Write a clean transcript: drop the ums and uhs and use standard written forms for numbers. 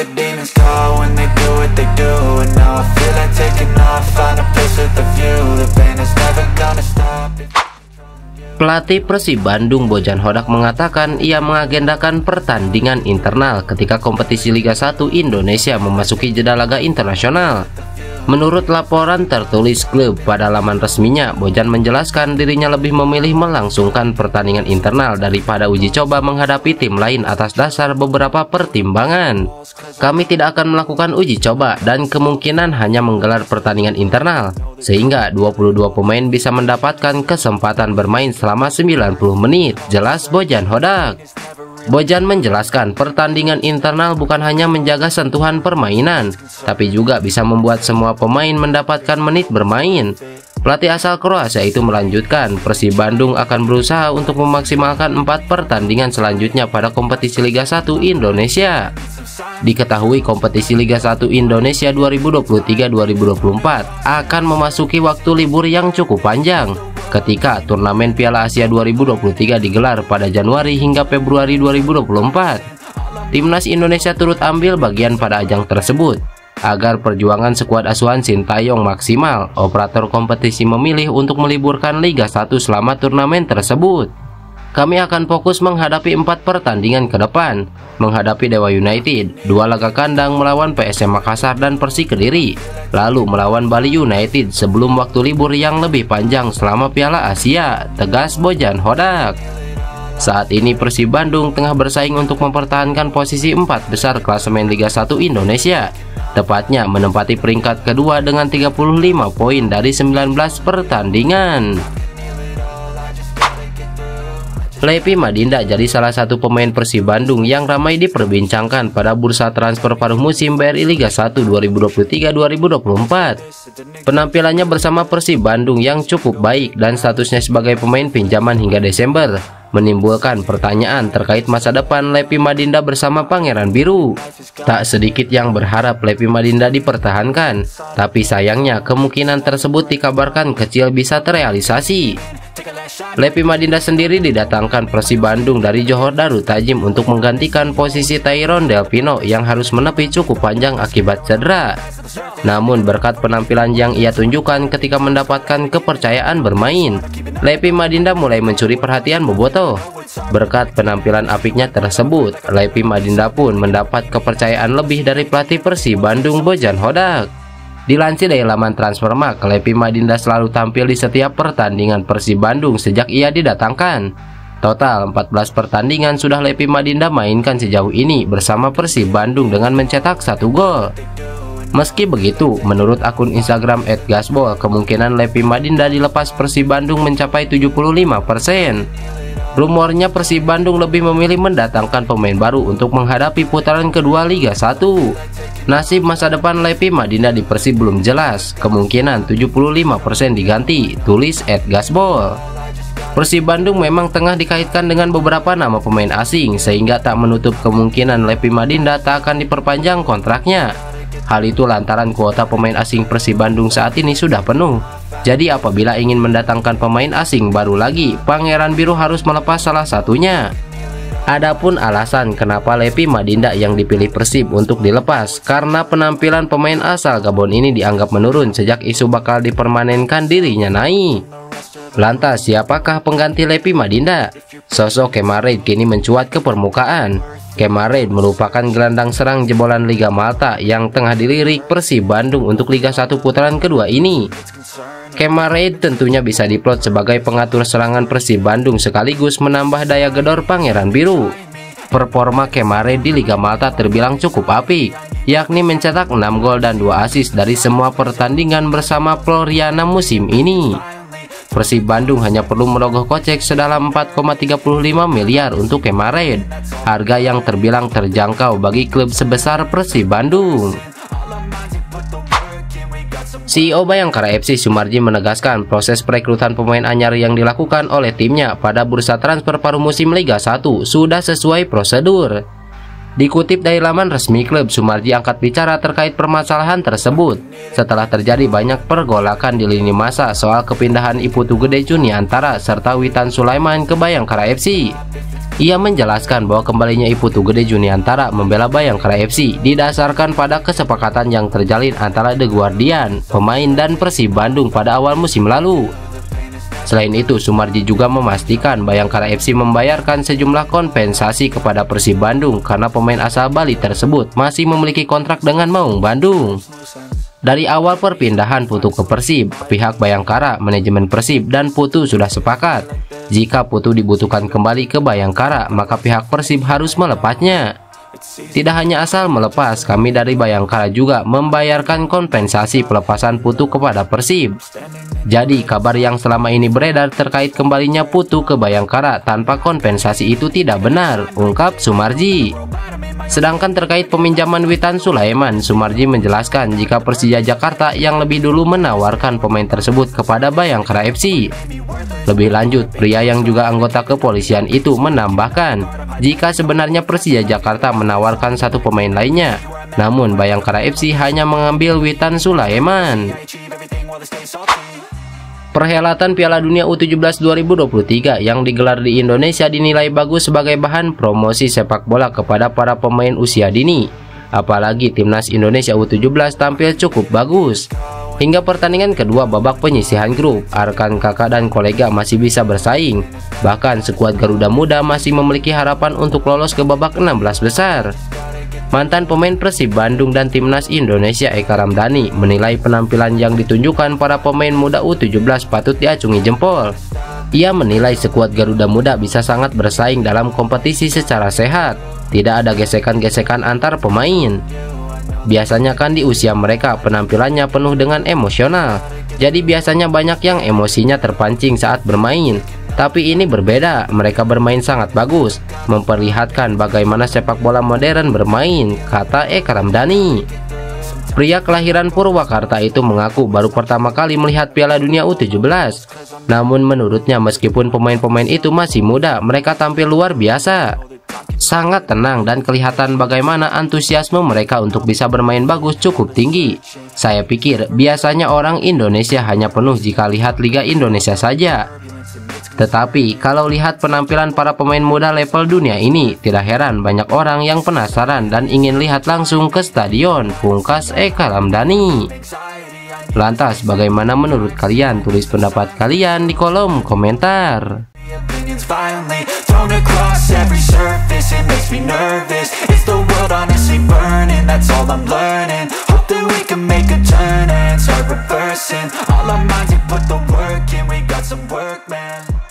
the demons call when they do what they do. And now I feel like taking off, find a place with a view. The pain is never gonna stop. Pelatih Persib Bandung Bojan Hodak mengatakan ia mengagendakan pertandingan internal ketika kompetisi Liga 1 Indonesia memasuki jeda laga internasional. Menurut laporan tertulis klub pada laman resminya, Bojan menjelaskan dirinya lebih memilih melangsungkan pertandingan internal daripada uji coba menghadapi tim lain atas dasar beberapa pertimbangan. Kami tidak akan melakukan uji coba dan kemungkinan hanya menggelar pertandingan internal, sehingga 22 pemain bisa mendapatkan kesempatan bermain selama 90 menit, jelas Bojan Hodak. Bojan menjelaskan pertandingan internal bukan hanya menjaga sentuhan permainan, tapi juga bisa membuat semua pemain mendapatkan menit bermain. Pelatih asal Kroasia itu melanjutkan, Persib Bandung akan berusaha untuk memaksimalkan 4 pertandingan selanjutnya pada kompetisi Liga 1 Indonesia. Diketahui kompetisi Liga 1 Indonesia 2023-2024 akan memasuki waktu libur yang cukup panjang, ketika turnamen Piala Asia 2023 digelar pada Januari hingga Februari 2024. Timnas Indonesia turut ambil bagian pada ajang tersebut. Agar perjuangan skuad asuhan Sintayong maksimal, operator kompetisi memilih untuk meliburkan Liga 1 selama turnamen tersebut. Kami akan fokus menghadapi 4 pertandingan ke depan, menghadapi Dewa United, 2 laga kandang melawan PSM Makassar dan Persik Kediri, lalu melawan Bali United sebelum waktu libur yang lebih panjang selama Piala Asia, tegas Bojan Hodak. Saat ini Persib Bandung tengah bersaing untuk mempertahankan posisi 4 besar klasemen Liga 1 Indonesia, tepatnya menempati peringkat kedua dengan 35 poin dari 19 pertandingan. Lepi Madinda jadi salah satu pemain Persib Bandung yang ramai diperbincangkan pada bursa transfer paruh musim BRI Liga 1 2023-2024. Penampilannya bersama Persib Bandung yang cukup baik dan statusnya sebagai pemain pinjaman hingga Desember menimbulkan pertanyaan terkait masa depan Lepi Madinda bersama Pangeran Biru. Tak sedikit yang berharap Lepi Madinda dipertahankan, tapi sayangnya kemungkinan tersebut dikabarkan kecil bisa terrealisasi. Lepi Madinda sendiri didatangkan Persib Bandung dari Johor Darut Tajim untuk menggantikan posisi Tyrone Delpino yang harus menepi cukup panjang akibat cedera. Namun berkat penampilan yang ia tunjukkan ketika mendapatkan kepercayaan bermain, Lepi Madinda mulai mencuri perhatian bobotoh. Berkat penampilan apiknya tersebut, Lepi Madinda pun mendapat kepercayaan lebih dari pelatih Persib Bandung Bojan Hodak. Dilansir dari laman Transfermarkt, Lepi Madinda selalu tampil di setiap pertandingan Persib Bandung sejak ia didatangkan. Total 14 pertandingan sudah Lepi Madinda mainkan sejauh ini bersama Persib Bandung dengan mencetak 1 gol. Meski begitu, menurut akun Instagram @gasbol, kemungkinan Lepi Madinda dilepas Persib Bandung mencapai 75%. Rumornya Persib Bandung lebih memilih mendatangkan pemain baru untuk menghadapi putaran kedua Liga 1. Nasib masa depan Lepi Madinda di Persib belum jelas, kemungkinan 75% diganti, tulis @gasbol. Persib Bandung memang tengah dikaitkan dengan beberapa nama pemain asing, sehingga tak menutup kemungkinan Lepi Madinda tak akan diperpanjang kontraknya. Hal itu lantaran kuota pemain asing Persib Bandung saat ini sudah penuh. Jadi apabila ingin mendatangkan pemain asing baru lagi, Pangeran Biru harus melepas salah satunya. Adapun alasan kenapa Lepi Madinda yang dipilih Persib untuk dilepas, karena penampilan pemain asal Gabon ini dianggap menurun sejak isu bakal dipermanenkan dirinya naik. Lantas siapakah pengganti Lepi Madinda? Sosok Kemared kini mencuat ke permukaan. Kemared merupakan gelandang serang jebolan Liga Malta yang tengah dilirik Persib Bandung untuk Liga 1 putaran kedua ini. Kemared tentunya bisa diplot sebagai pengatur serangan Persib Bandung sekaligus menambah daya gedor Pangeran Biru. Performa Kemared di Liga Malta terbilang cukup apik, yakni mencetak 6 gol dan 2 assist dari semua pertandingan bersama Floriana musim ini. Persib Bandung hanya perlu merogoh kocek sedalam 4,35 miliar untuk Kemared, harga yang terbilang terjangkau bagi klub sebesar Persib Bandung. CEO Bayangkara FC Sumarji menegaskan proses perekrutan pemain anyar yang dilakukan oleh timnya pada bursa transfer paruh musim Liga 1 sudah sesuai prosedur. Dikutip dari laman resmi klub, Sumarji angkat bicara terkait permasalahan tersebut setelah terjadi banyak pergolakan di lini masa soal kepindahan Iputu Gede Juniantara serta Witan Sulaiman ke Bayangkara FC. Ia menjelaskan bahwa kembalinya Putu Gede Juniantara membela Bayangkara FC didasarkan pada kesepakatan yang terjalin antara The Guardian, pemain dan Persib Bandung pada awal musim lalu. Selain itu, Sumarji juga memastikan Bayangkara FC membayarkan sejumlah kompensasi kepada Persib Bandung karena pemain asal Bali tersebut masih memiliki kontrak dengan Maung Bandung. Dari awal perpindahan Putu ke Persib, pihak Bayangkara, manajemen Persib, dan Putu sudah sepakat. Jika Putu dibutuhkan kembali ke Bayangkara, maka pihak Persib harus melepasnya. Tidak hanya asal melepas, kami dari Bayangkara juga membayarkan kompensasi pelepasan Putu kepada Persib. Jadi kabar yang selama ini beredar terkait kembalinya Putu ke Bayangkara tanpa kompensasi itu tidak benar, ungkap Sumarji. Sedangkan terkait peminjaman Witan Sulaiman, Sumarji menjelaskan jika Persija Jakarta yang lebih dulu menawarkan pemain tersebut kepada Bayangkara FC. Lebih lanjut, pria yang juga anggota kepolisian itu menambahkan jika sebenarnya Persija Jakarta menawarkan satu pemain lainnya, namun Bayangkara FC hanya mengambil Witan Sulaiman. Perhelatan Piala Dunia U17 2023 yang digelar di Indonesia dinilai bagus sebagai bahan promosi sepak bola kepada para pemain usia dini. Apalagi timnas Indonesia U17 tampil cukup bagus. Hingga pertandingan kedua babak penyisihan grup, Arkan Kakak dan kolega masih bisa bersaing. Bahkan skuad Garuda Muda masih memiliki harapan untuk lolos ke babak 16 besar. Mantan pemain Persib Bandung dan timnas Indonesia Eka Ramdhani menilai penampilan yang ditunjukkan para pemain muda U17 patut diacungi jempol. Ia menilai skuad Garuda Muda bisa sangat bersaing dalam kompetisi secara sehat, tidak ada gesekan-gesekan antar pemain. Biasanya kan di usia mereka penampilannya penuh dengan emosional, jadi biasanya banyak yang emosinya terpancing saat bermain. Tapi ini berbeda, mereka bermain sangat bagus, memperlihatkan bagaimana sepak bola modern bermain, kata Eka Ramdhani. Pria kelahiran Purwakarta itu mengaku baru pertama kali melihat Piala Dunia U17. Namun menurutnya meskipun pemain-pemain itu masih muda, mereka tampil luar biasa. Sangat tenang dan kelihatan bagaimana antusiasme mereka untuk bisa bermain bagus cukup tinggi. Saya pikir biasanya orang Indonesia hanya penuh jika lihat Liga Indonesia saja. Tetapi kalau lihat penampilan para pemain muda level dunia ini, tidak heran banyak orang yang penasaran dan ingin lihat langsung ke stadion, pungkas Eka Ramdhani. Lantas bagaimana menurut kalian? Tulis pendapat kalian di kolom komentar. All our minds, you put the work in, we got some work, man.